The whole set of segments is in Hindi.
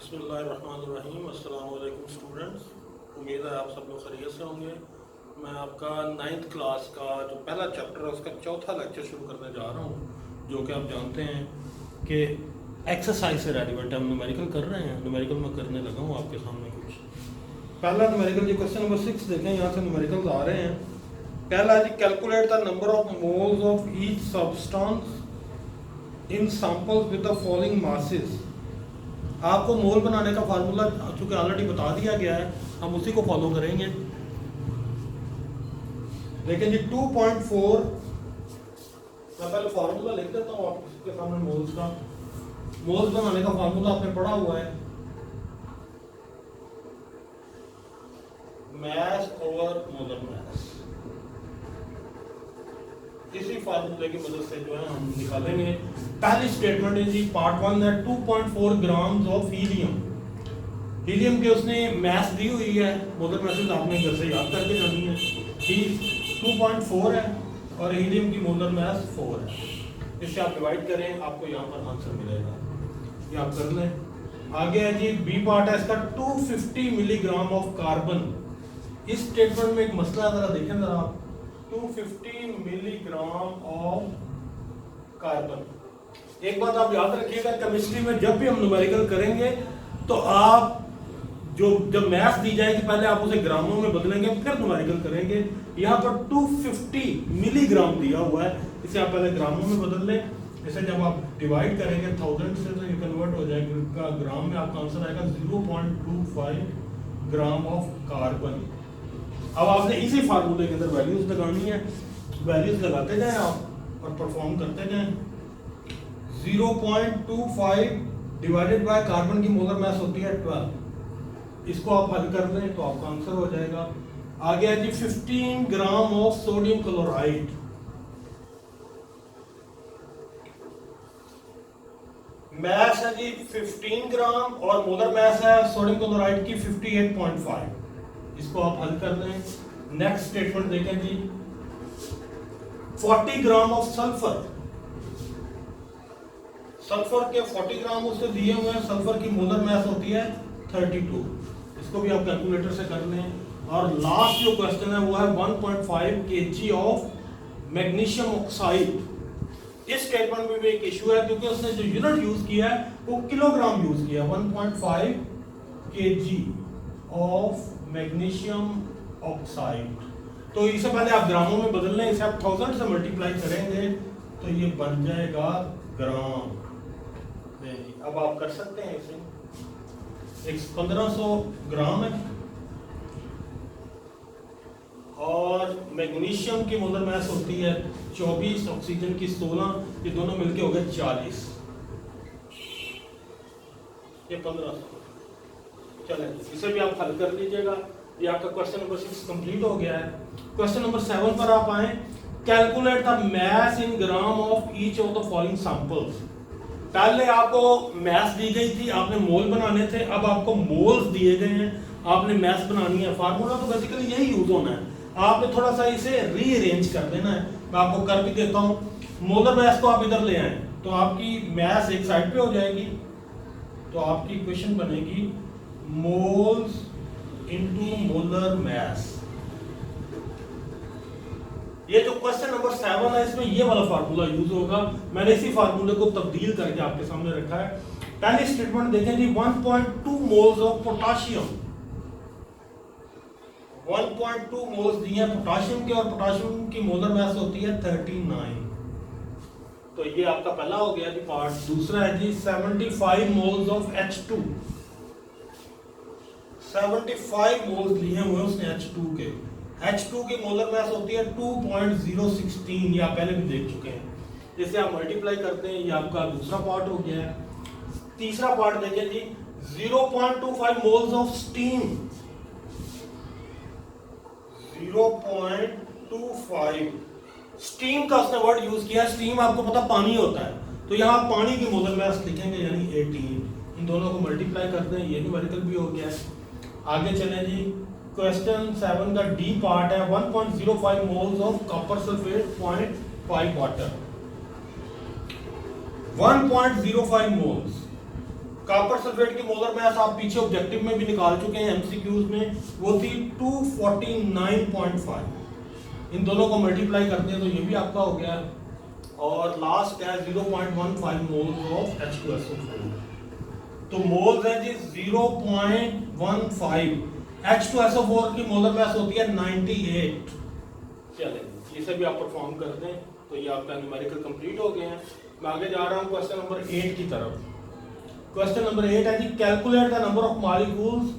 बिस्मिल्लाहिर्रहमानिर्रहीम। अस्सलाम वालेकुम स्टूडेंट्स, उम्मीद है आप सब लोग खैरियत से होंगे। मैं आपका 9th क्लास का जो पहला चैप्टर है उसका चौथा लेक्चर शुरू करने जा रहा हूँ, जो कि आप जानते हैं कि एक्सरसाइज से रेलिवेंट है। हम न्यूमेरिकल कर रहे हैं, न्यूमेरिकल मैं करने लगा हूँ आपके सामने कुछ। पहला न्यूमेरिकल जी क्वेश्चन नंबर 6 देखें, यहाँ से न्यूमेरिकल्स आ रहे हैं। पहला जी, calculate the number of moles of each substance in samples with the following masses. आपको मोल बनाने का फार्मूला चूंकि ऑलरेडी बता दिया गया है, हम उसी को फॉलो करेंगे। लेकिन जी 2.4, मैं पहले फार्मूला लिख देता हूँ आपके सामने। मोल्स बनाने का फार्मूला आपने पढ़ा हुआ है, मैस ओवर मोलर मैस। इसी फार्मूले की मदद से जो है हम निकालेंगे। पहली स्टेटमेंट है जी, पार्ट 1 है 2.4 ग्राम्स ऑफ हीलियम। हीलियम के उसने मैस दी हुई है, मोलर मैसेज आपने घर से याद करके जानी है। ही 2.4 है और हीलियम की मोलर मैस 4 है। इससे आप डिवाइड करें, आपको यहाँ पर आंसर मिलेगा। ये आप कर लें। आगे है जी, बी पार्ट है इसका 250 मिलीग्राम ऑफ कार्बन। इस स्टेटमेंट में एक मसला है, जरा देखें जरा आप। 250 मिलीग्राम ऑफ कार्बन। एक बात आप याद रखिएगा, केमिस्ट्री में जब भी हम न्यूमेरिकल करेंगे तो आप जब मैथ दी जाएगी पहले आप उसे ग्रामों में बदलेंगे, फिर न्यूमेरिकल करेंगे। यहाँ पर 250 मिलीग्राम दिया हुआ है, इसे आप पहले ग्रामों में बदल लें। इसे जब आप डिवाइड करेंगे 1000 से तो ये कन्वर्ट हो जाएगा ग्राम में, आपका आंसर आएगा 0.25 ग्राम ऑफ कार्बन। अब आपने इसी फार्मूले के अंदर वैल्यूज लगानी है, वैल्यूज लगाते जाएं आप और परफॉर्म करते जाएं। 0.25 डिवाइडेड बाय कार्बन की मोलर मास होती है 12। इसको आप हल कर दें तो आपका आंसर हो जाएगा। आगे है जी 15 ग्राम ऑफ सोडियम क्लोराइड। मास है जी 15 ग्राम और मोलर मास है सोडियम क्लोराइड की 58.5। इसको आप हल कर दें। नेक्स्ट स्टेटमेंट देखें जी, 40 ग्राम ऑफ सल्फर। सल्फर के 40 ग्राम उससे दिए हुए हैं, सल्फर की मोलर मास होती है 32। इसको भी आप कैलकुलेटर से कर लें। और लास्ट जो क्वेश्चन है वो है 1.5 kg ऑफ मैग्नीशियम ऑक्साइड। इस स्टेटमेंट में भी एक इशू है, क्योंकि उसने जो यूनिट यूज किया है वो किलोग्राम यूज किया। 1.5 kg ऑफ मैग्नीशियम ऑक्साइड। तो इसे पहले आप ग्रामों में बदल लें। इसे आप 1000 से मल्टीप्लाई करेंगे तो ये बन जाएगा ग्राम। अब आप कर सकते हैं इसे, 1500 ग्राम है और मैग्नीशियम की मोलर मास होती है 24, ऑक्सीजन की 16, ये दोनों मिलके हो गए 40। ये 1500। चलें, इसे भी आप हल कर लीजिएगा। ये आपका क्वेश्चन नंबर 6 कंप्लीट हो गया है। क्वेश्चन नंबर 7 पर आप आए। Calculate the mass in gram of each of the following samples. पहले आपको मास दी गई थी, आपने मोल बनाने थे। अब आपको मोल्स दिए गए हैं, आपने मास बनानी है। फार्मूला तो बेसिकली यही यूज होना है, आपने थोड़ा सा इसे रीअरेंज कर देना है। मैं आपको कर भी देता हूं। मोलर मास को आप इधर ले आए तो आपकी मास एक साइड पे हो जाएगी। तो आपकी इक्वेशन बनेगी मोल्स इनटू मोलर मास। ये जो क्वेश्चन नंबर 7 है इसमें ये वाला फार्मूला यूज होगा। मैंने इसी फार्मूले को तब्दील करके आपके सामने रखा है। पहली स्टेटमेंट देखें जी, 1.2 मोल्स ऑफ पोटाशियम। 1.2 मोल्स दिए हैं पोटाशियम के और पोटाशियम की मोलर मास होती है 39। तो ये आपका पहला हो गया जी पार्ट। दूसरा है जी 75 मोल्स ऑफ H2। 75 मोल्स लिए हुए उसने H2 के। H2 की मोलर मास होती है 2.016। ये आप पहले भी देख चुके हैं। इसे आप मल्टीप्लाई करते हैं, ये आपका दूसरा पार्ट हो गया है। तीसरा पार्ट देखिए जी, 0.25 मोल्स ऑफ स्टीम। 0.25 स्टीम का उसने वर्ड यूज किया। स्टीम आपको पता पानी होता है, तो यहाँ आप पानी की मोलर मास लिखेंगे यानी 18। इन दोनों को मल्टीप्लाई करते हैं, ये न्यूमेरिकल भी हो गया है। आगे चलें जी, क्वेश्चन 7 का डी पार्ट है 1.05 moles of copper sulphate 0.5 water. 1.05 moles copper sulphate की मोलर मास आप पीछे ऑब्जेक्टिव में भी निकाल चुके हैं एमसीक्यूज में, वो थी 249.5। इन दोनों को मल्टीप्लाई करते हैं तो ये भी आपका हो गया। और लास्ट है 0.15 मोल्स ऑफ H2SO4। तो मोल्स है जी 0.15। H2SO4 की मोलर मास होती है 98। चलें इसे भी आप परफॉर्म कर दें तो ये आपका न्यूमेरिकल कंप्लीट हो गए हैं। मैं आगे जा रहा हूँ क्वेश्चन नंबर 8 की तरफ। क्वेश्चन नंबर 8 है जी, calculate the number of molecules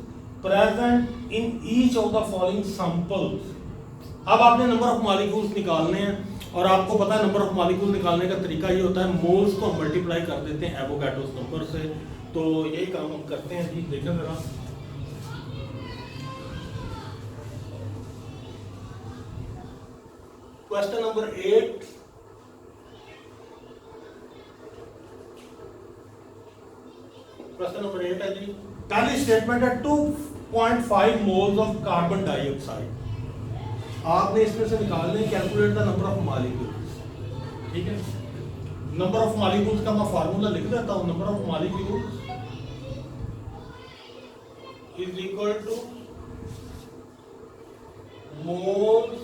present in each of the following samples. अब आपने नंबर ऑफ मॉलिक्यूल्स निकालने हैं और आपको पता है नंबर ऑफ मॉलिक्यूल निकालने का तरीका ये होता है, मोल्स को मल्टीप्लाई कर देते हैं एवोगाड्रोस नंबर से। तो यही काम हम करते हैं जी, देखें जरा। क्वेश्चन नंबर 8, क्वेश्चन नंबर 8 है जी, पहली स्टेटमेंट है 2.5 मोल्स ऑफ कार्बन डाइऑक्साइड। आपने इसमें से निकालने calculate the number of molecules. ठीक है, नंबर ऑफ मॉलिक्यूल्स का मैं फार्मूला लिख देता हूं। Number of molecules is equal two moles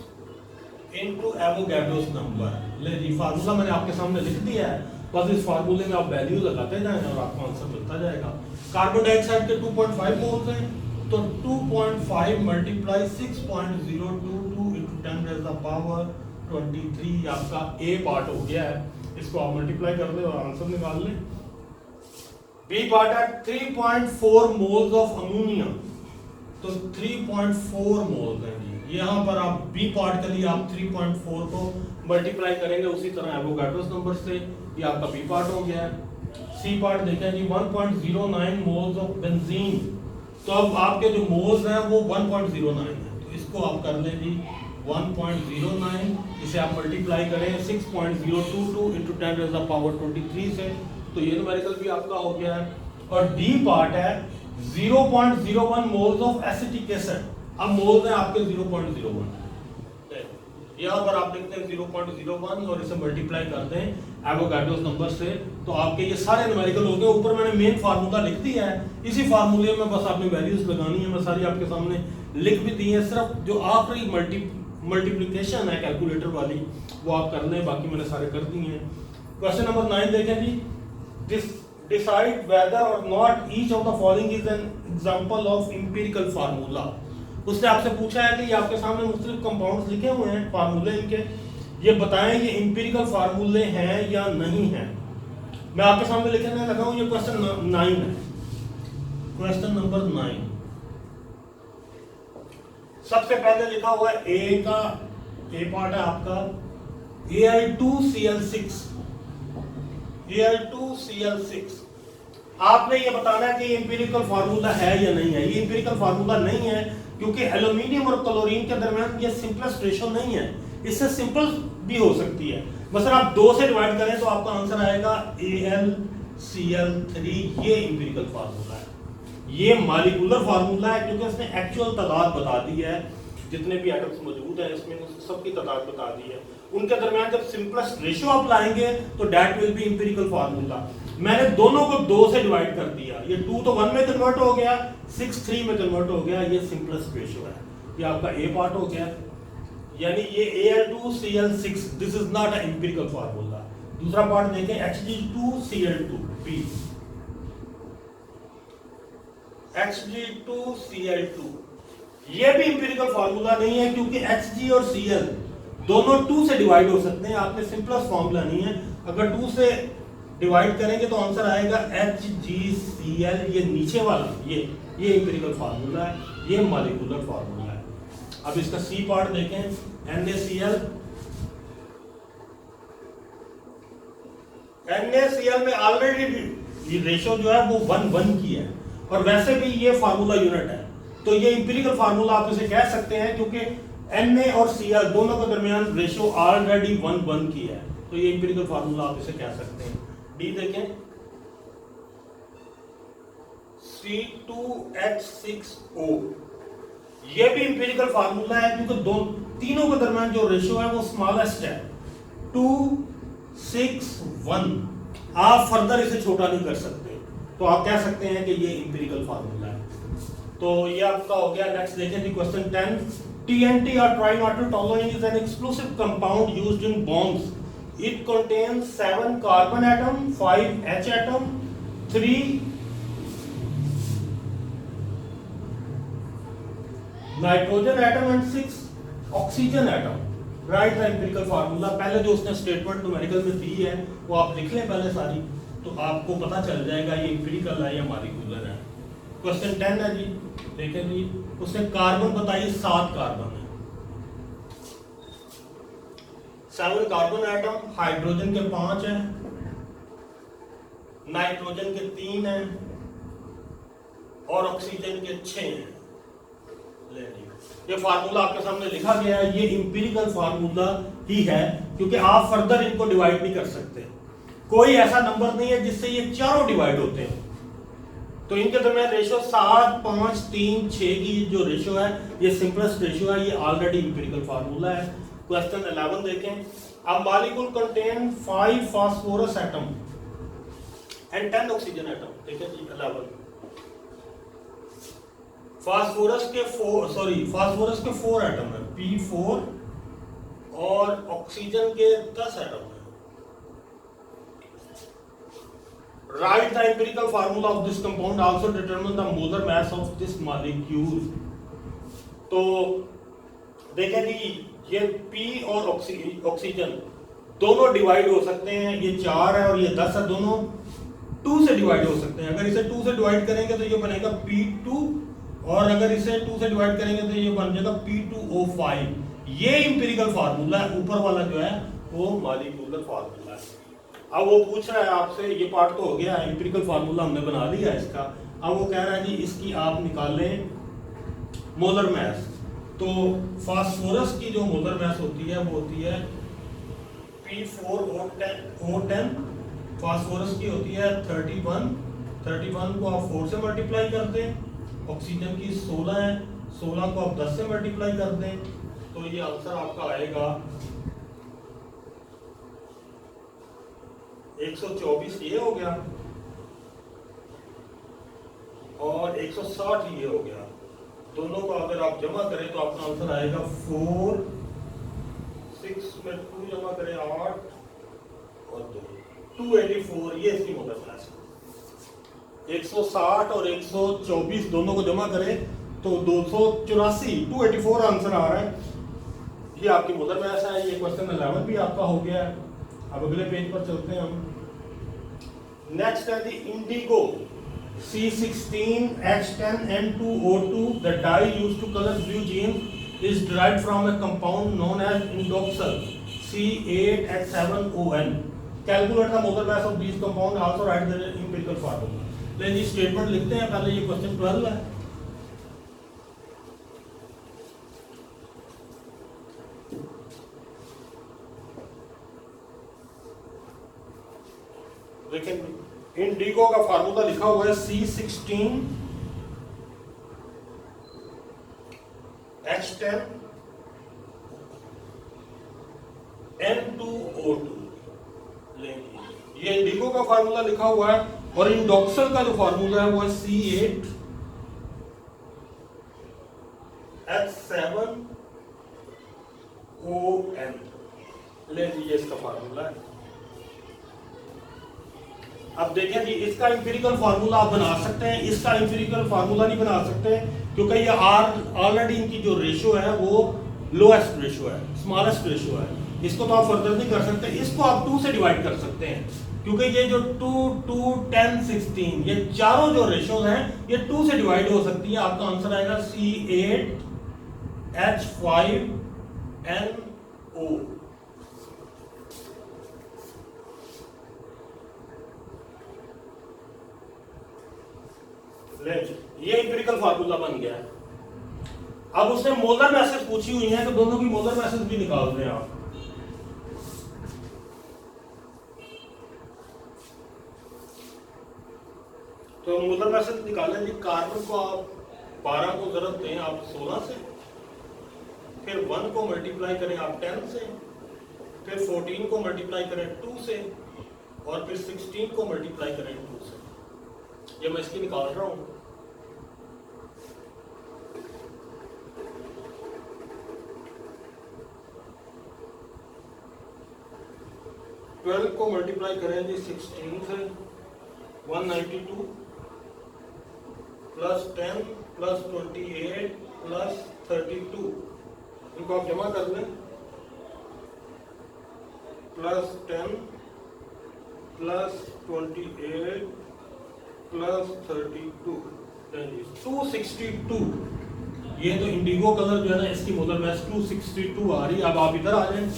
into Avogadro's number. ले जी, फार्मूला मैंने आपके सामने लिख दिया है, बस इस फार्मूले में आप वैल्यू लगाते जाएं और आपको आंसर मिलता जाएगा। कार्बन डाइऑक्साइड के 2.5 मोल्स हैं, तो 2.5 multiply 6.022 into 10 raised the power 23 आपका ए पार्ट हो गया है। इसको आप मल्टीप्लाई कर दें और आंसर निकाल लें। बी पार्ट है 3.4 मोल्स ऑफ अमोनिया, तो 3.4 मोल्स हैं जी। यहाँ पर आप बी पार्ट के लिए आप 3.4 को मल्टीप्लाई करेंगे उसी तरह एवोगाड्रोस नंबर से, ये आपका बी पार्ट हो गया है। सी पार्ट देखें जी, 1.09 मोल्स ऑफ बेंजीन, तो अब आपके जो मोल्स हैं वो 1.09 है, तो इसको आप कर लें जी 1.09, इसे आप मल्टीप्लाई करें 6.022 into 10 raised the power 23 से, तो ये न्यूमेरिकल भी आपका हो गया है। और डी पार्ट है 0.01 मोल्स ऑफ एसिटिक एसिड। अब मोल्स हैं आपके 0.01, यहाँ पर आप देखते हैं 0.01 और इसे मल्टीप्लाई करते हैं एवोगाड्रोस नंबर से, तो आपके ये सारे न्यूमेरिकल हो गए। ऊपर मैंने मेन फार्मूला लिख दिया है, इसी फार्मूले में बस आपने वैल्यूज लगानी है, मैं सारी आपके सामने लिख भी दी है। सिर्फ जो आखिरी मल्टीप्लिकेशन है कैलकुलेटर वाली वो आप कर लें, बाकी मैंने सारे कर दिए हैं। क्वेश्चन नंबर 9 देखें जी, डिसाइड वेदर और not each of the following is an example of empirical formula. उसने आपसे पूछा है कि ये आपके सामने मुख्तलिफ कंपाउंड्स लिखे हुए हैं, फार्मूले इनके, ये बताएं ये एम्पिरिकल फार्मूले हैं या नहीं हैं। मैं आपके सामने लिखने लगा हूं, ये क्वेश्चन 9 है। क्वेश्चन नंबर 9 सबसे पहले लिखा हुआ है ए का, ए पार्ट है आपका Al2Cl6। Al2Cl6 आपने ये बताना है कि ये एम्पिरिकल फार्मूला है या नहीं है। ये एम्पिरिकल फार्मूला नहीं है क्योंकि एल्यूमिनियम और क्लोरीन के दरमियान ये सिंपलेस्ट रेशो नहीं है, इससे सिंपल भी हो सकती है। मतलब आप 2 से डिवाइड करें तो आपका आंसर आएगा AlCl3। ये एम्पिरिकल फार्मूला है, ये मॉलिक्यूलर फार्मूला है क्योंकि उसने एक्चुअल तादाद बता दी है, जितने भी एटम्स मौजूद हैं इसमें सबकी तादाद बता दी है। उनके दरमियान जब सिंपलेस्ट रेशो आप लाएंगे तो that will be empirical formula. मैंने दोनों को 2 से डिवाइड कर दिया, ये 2 तो 1 में कन्वर्ट हो गया, 6 3 में कन्वर्ट हो गया, ये सिंपलेस्ट रेशो है। ये आपका ए पार्ट हो गया, यानी ये Al2Cl6 this is not a empirical formula. दूसरा पार्ट देखें Hg2Cl2 बी, Hg2Cl2 ये भी एम्पिरिकल फार्मूला नहीं है क्योंकि Hg और Cl दोनों 2 से डिवाइड हो सकते हैं। आपने सिंपलेस्ट फार्मूला नहीं है, अगर 2 से डिवाइड करेंगे तो आंसर आएगा HgCl। ये नीचे वाला ये एम्पिरिकल फार्मूला है, ये मॉलिक्यूलर फार्मूला है। अब इसका सी पार्ट देखें NaCl। NaCl में ऑलरेडी रेशो जो है वो 1:1 की है और वैसे भी ये फार्मूला यूनिट है, तो ये एम्पिरिकल फार्मूला आप इसे कह सकते हैं क्योंकि Na और Cl दोनों के दरमियान रेशो ऑलरेडी 1:1 की है, तो ये एम्पिरिकल फार्मूला आप इसे कह सकते हैं। डी देखें C2H6O, ये भी एम्पिरिकल फार्मूला है क्योंकि तीनों के दरमियान जो रेशो है वो स्मॉलेस्ट है 2:6:1। आप फर्दर इसे छोटा नहीं कर सकते, तो आप कह सकते हैं कि ये इंपेरिकल फार्मूला है। तो ये आपका हो गया। नेक्स्ट देखें जी question 10। TNT or trinitrotoluene is an explosive compound used in bombs. It contains 7 carbon atom, 5 H atom, 3 nitrogen atom and 6 oxygen atom. Write the empirical formula. पहले जो उसने स्टेटमेंट न्यूमेरिकल में दी है वो आप लिख लें पहले सारी, तो आपको पता चल जाएगा ये इंपेरिकल है या मॉलिक्यूलर है। क्वेश्चन 10 है जी, देखें जी, उसने कार्बन बताइए 7 कार्बन है, 7 कार्बन एटम, हाइड्रोजन के 5 है, नाइट्रोजन के 3 है और ऑक्सीजन के 6 हैं। ये फार्मूला आपके सामने लिखा गया है, ये इंपेरिकल फार्मूला ही है क्योंकि आप फर्दर इनको डिवाइड नहीं कर सकते। कोई ऐसा नंबर नहीं है जिससे ये चारों डिवाइड होते हैं। तो इनके दरमियान रेशियो 7, 5, 3, 6 की जो रेशियो है ये सिंपलेस्ट रेशियो है, ये ऑलरेडी इंपेरिकल फार्मूला है। क्वेश्चन 11 देखें। A molecule contain 5 phosphorus atom and 10 oxygen atom. ठीक है जी 11। फास्फोरस के 4 एटम है, P4, और ऑक्सीजन के 10 एटम है। Write the empirical formula of this compound. Also determine the molar mass of this molecule. तो देखें जी ये P और ऑक्सीजन दोनों डिवाइड हो सकते हैं। ये 4 है और ये 10 है, दोनों 2 से डिवाइड हो सकते हैं। अगर इसे 2 से डिवाइड करेंगे तो ये बनेगा P2, और अगर इसे 2 से डिवाइड करेंगे तो ये बन जाएगा P2O5। ये इंपेरिकल फार्मूला है, ऊपर वाला जो है वो मॉलिक्यूलर फार्मूला है। अब वो पूछ रहा है आपसे, ये पार्ट तो हो गया, इंपेरिकल फार्मूला हमने बना लिया इसका। अब वो कह रहा है जी इसकी आप निकालें मोलर मैस। तो फास्फोरस की जो मोलर मैस होती है वो होती है P4O10। फास्फोरस की होती है 31 को आप 4 से मल्टीप्लाई कर दें। ऑक्सीजन की 16 है, 16 को आप 10 से मल्टीप्लाई कर दें, तो ये आंसर आपका आएगा 124 ये हो गया और 160 ये हो गया। दोनों को अगर आप जमा करें तो आपका आंसर आएगा 4, 6 में 2 जमा करें 8 और 2, 284। ये इसकी मोलर मैस है। 160 और 124 दोनों को जमा करें तो 284, 284 आंसर आ रहा है। ये आपकी मोलर मैस है। ये क्वेश्चन 11 भी आपका हो गया है। अब अगले पेज पर चलते हैं हम। नेक्स्ट है the indigo C16H10N2O2। The dye used to colour blue jeans is derived from a compound known as indoxal C8H7ON. Calculate the molar mass of these compound. Also write the empirical formula. लेकिन ये स्टेटमेंट लिखते हैं पहले। ये क्वेश्चन 12 है। लेकिन इंडिगो का फार्मूला लिखा हुआ है C16H10N2O2। ये इंडिगो का फार्मूला लिखा हुआ है और इंडॉक्सल का जो फार्मूला है वो है C8H7ON। ले लीजिए इसका फार्मूला है। अब देखें जी इसका इंपेरिकल फार्मूला आप बना सकते हैं, इसका इंपेरिकल फार्मूला नहीं बना सकते क्योंकि ये ऑलरेडी इनकी जो रेशियो है वो लोएस्ट रेशियो है, स्मॉलेस्ट रेशियो है। इसको तो आप फर्दर नहीं कर सकते। इसको आप 2 से डिवाइड कर सकते हैं क्योंकि ये जो 2, 2, 10, 16 ये चारों जो रेशियोज हैं ये 2 से डिवाइड हो सकती है। आपका आंसर आएगा C8H5NO। ये इंपेरिकल फार्मूला बन गया। अब उसने मोलर मैसेज पूछी हुई है तो दोनों की मोलर मैसेज भी निकाल दें आप। तो मोलर मैसेज निकालें जी। कार्बन को आप 12 को जरूरत दें आप 16 से, फिर 1 को मल्टीप्लाई करें आप 10 से, फिर 14 को मल्टीप्लाई करें 2 से, और फिर 16 को मल्टीप्लाई करें 2 से। ये मैं इसकी निकाल रहा हूँ। ट्वेल्व को मल्टीप्लाई करें जी 16 से 192 प्लस 10 प्लस 28 प्लस 32, इनको आप जमा कर लें। Plus 10 plus 28 plus 32, 262। ये तो इंडिगो कलर जो है ना, इसकी मोलर मास 262 आ रही है। अब आप इधर आ जाएं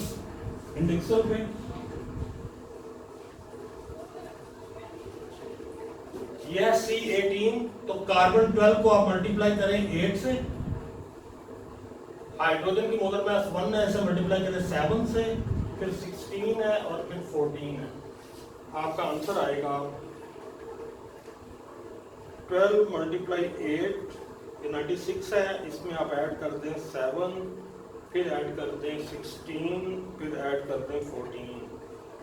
इंडेक्सर पे। यह C18, तो कार्बन 12 को आप मल्टीप्लाई करें 8 से। हाइड्रोजन की मोलर मास 1 है, इसे मल्टीप्लाई करें 7 से, फिर 16 है और फिर 14 है। आपका आंसर आएगा 12 मल्टीप्लाई 8, ये 96 है। इसमें आप ऐड कर दें 7, फिर ऐड कर दें 16, फिर ऐड कर दें 14,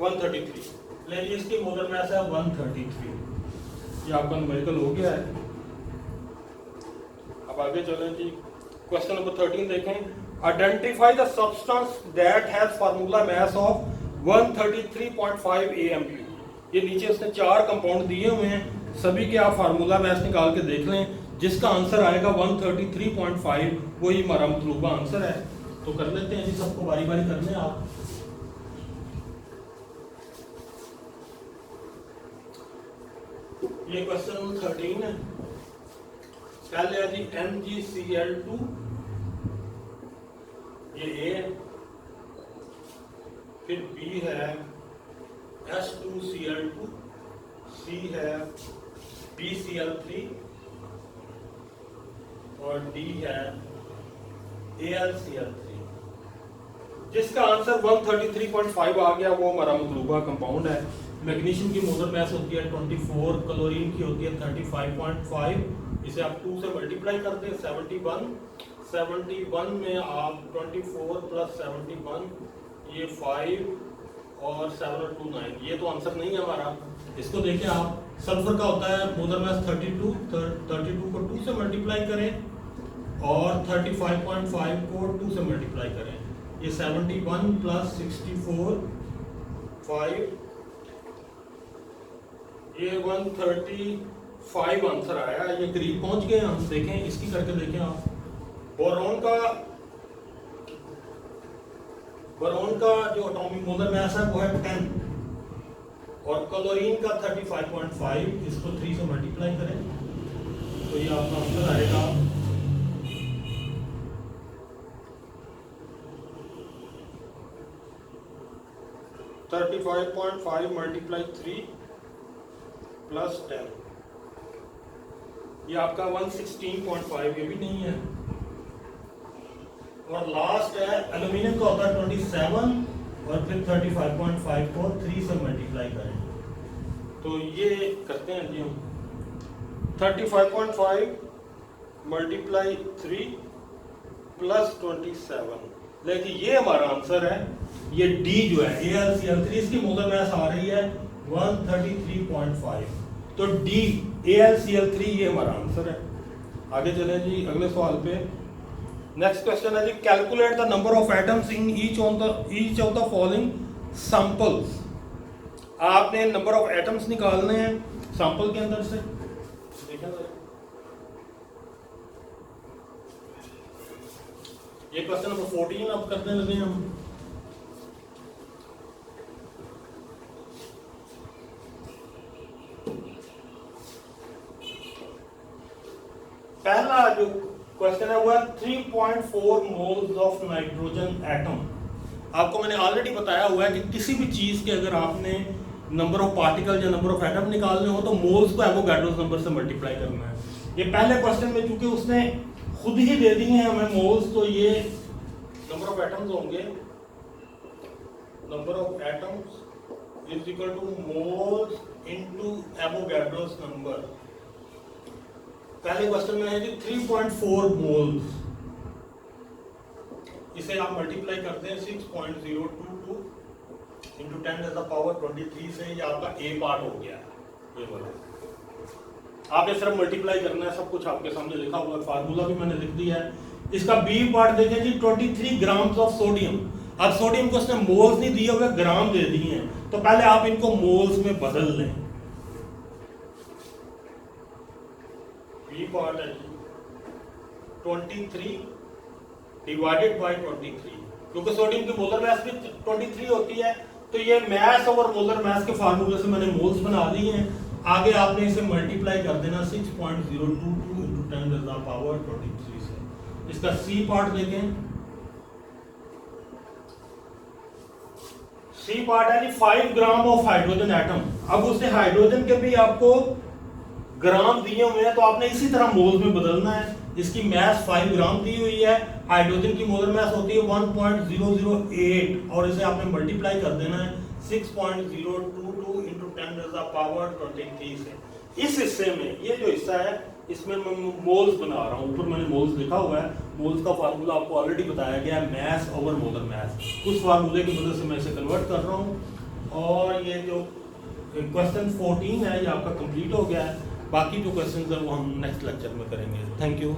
133। लेकिन इसकी मोलर मास है 133। ये आपका न्यूमेरिकल हो गया है। अब आगे चलें जी, क्वेश्चन नंबर 13 देखें। Identify the substance that has formula mass of 133.5 AMU। ये नीचे उसने 4 कंपाउंड दिए हुए हैं, सभी के आप फार्मूला मास निकाल के देख लें। जिसका आंसर आएगा 133.5, वही हमारा मतलूबा आंसर है। तो कर लेते हैं जी, सबको बारी बारी कर लें आप। ये क्वेश्चन नंबर 13 है। पहले है जी MgCl2, ये A है, फिर B है S2Cl2, C है BCl3 और D है AlCl3। जिसका आंसर 133.5 आ गया, वो हमारा मतलूबा कंपाउंड है। मैग्नीशियम की मोलर मास होती है 24, क्लोरीन की होती है 35.5। इसे आप 2 से मल्टीप्लाई कर दें 71 में आप 24 प्लस 71, ये 5 और 7 और 2 9। ये तो आंसर नहीं है हमारा। इसको देखिए आप, सल्फर का होता है मोलर मास 32 को 2 से मल्टीप्लाई करें और 35.5 को 2 से मल्टीप्लाई करें। ये 71 प्लस 64 5, ये 135 आंसर आया। ये करीब पहुंच गए हम। देखें इसकी करके देखें आप। बोरोन का जो एटॉमिक मोलर मास है वो है 10 और क्लोरीन का 35.5। इसको 3 से मल्टीप्लाई करें तो ये आपका आंसर आएगा 35.5 मल्टीप्लाई 3 प्लस 10, ये आपका 116.5। ये भी नहीं है। और लास्ट है एल्यूमिनियम का होता है 27 और फिर 35.5 को 3 से मल्टीप्लाई करें तो ये करते हैं जी हम। 35.5 मल्टीप्लाई 3 प्लस 27, लेकिन ये हमारा आंसर है। ये डी जो है AlCl3, इसकी मोलर मास आ रही है 133.5, तो डी AlCl3 ये हमारा आंसर है। आगे चलें जी अगले सवाल पे। नेक्स्ट क्वेश्चन है जी, calculate the number of atoms in each of the following samples. आपने नंबर ऑफ एटम्स निकालने हैं सैंपल के अंदर से। देखें सर, ये क्वेश्चन नंबर 14 अब करने लगे हम। पहला जो क्वेश्चन है वो है 3.4 मोल्स ऑफ नाइट्रोजन एटम। आपको मैंने ऑलरेडी बताया हुआ है कि किसी भी चीज के अगर आपने नंबर ऑफ पार्टिकल या नंबर ऑफ एटम निकालने हो तो मोल्स को एवोगाड्रो नंबर से मल्टीप्लाई करना है। ये पहले क्वेश्चन में चूंकि उसने खुद ही दे दी है हमें मोल्स, तो ये नंबर ऑफ एटम्स होंगे, number of atoms is equal two moles into Avogadro's number. पहले क्वेश्चन में है जी 3.4 मोल्स, इसे आप मल्टीप्लाई करते हैं 6.022 इंटू 10 टू द पावर 23 से, ये आपका ए पार्ट हो गया ये वाला। आपने सिर्फ मल्टीप्लाई करना है, सब कुछ आपके सामने लिखा हुआ है, फार्मूला भी मैंने लिख दिया है। इसका बी पार्ट देखें जी, 23 ग्राम्स ऑफ सोडियम। अब सोडियम को उसने मोल्स नहीं दिए हुए, ग्राम दे दिए हैं, तो पहले आप इनको मोल्स में बदल लें। बी पार्ट है जी 23 डिवाइडेड बाय 23, क्योंकि सोडियम की मोलर मास भी 23 होती है, तो ये मास ओवर मोलर मास के फार्मूले से मैंने मोल्स बना दिए हैं। आगे आपने इसे मल्टीप्लाई कर देना 6.022 into 10 to the power 23 से। इसका सी पार्ट देखें, सी पार्ट है जी 5 ग्राम ऑफ हाइड्रोजन एटम। अब उसने हाइड्रोजन के भी आपको ग्राम दिए हुए हैं, तो आपने इसी तरह मोल्स में बदलना है। इसकी मास 5 ग्राम दी हुई है, हाइड्रोजन की मोलर मास होती है 1.008, और इसे आपने मल्टीप्लाई कर देना है 6.022 into 10 to the power 23 से। इस हिस्से में, ये जो हिस्सा है, इसमें मैं मोल्स बना रहा हूँ, ऊपर मैंने मोल्स लिखा हुआ है। मोल्स का फार्मूला आपको ऑलरेडी बताया गया है, मास ओवर मोलर मास। उस फार्मूले की मदद से मैं इसे कन्वर्ट कर रहा हूँ, और ये जो क्वेश्चन 14 है ये आपका कंप्लीट हो गया है। बाकी जो क्वेश्चन है वो हम नेक्स्ट लेक्चर में करेंगे। Thank you.